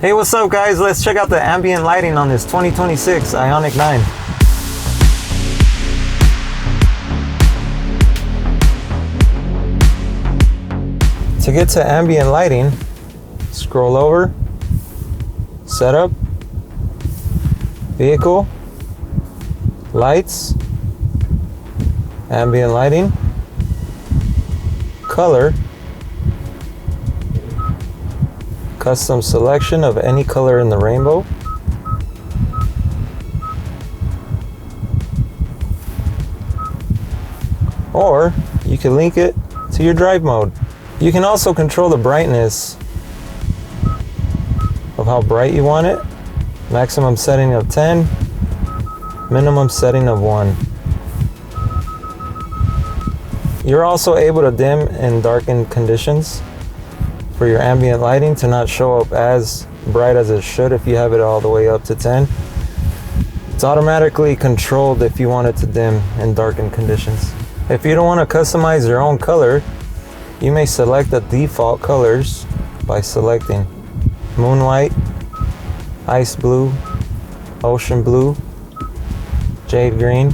Hey, what's up guys? Let's check out the ambient lighting on this 2026 Ioniq 9. To get to ambient lighting, scroll over, setup, vehicle, lights, ambient lighting, color, custom selection of any color in the rainbow, or you can link it to your drive mode. You can also control the brightness of how bright you want it. Maximum setting of 10, minimum setting of 1. You're also able to dim and darken conditions for your ambient lighting to not show up as bright as it should if you have it all the way up to 10. It's automatically controlled if you want it to dim and darken conditions. If you don't want to customize your own color, you may select the default colors by selecting Moonlight, Ice Blue, Ocean Blue, Jade Green.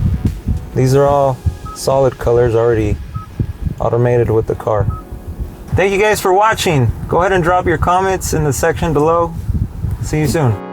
These are all solid colors already automated with the car. Thank you guys for watching. Go ahead and drop your comments in the section below. See you soon.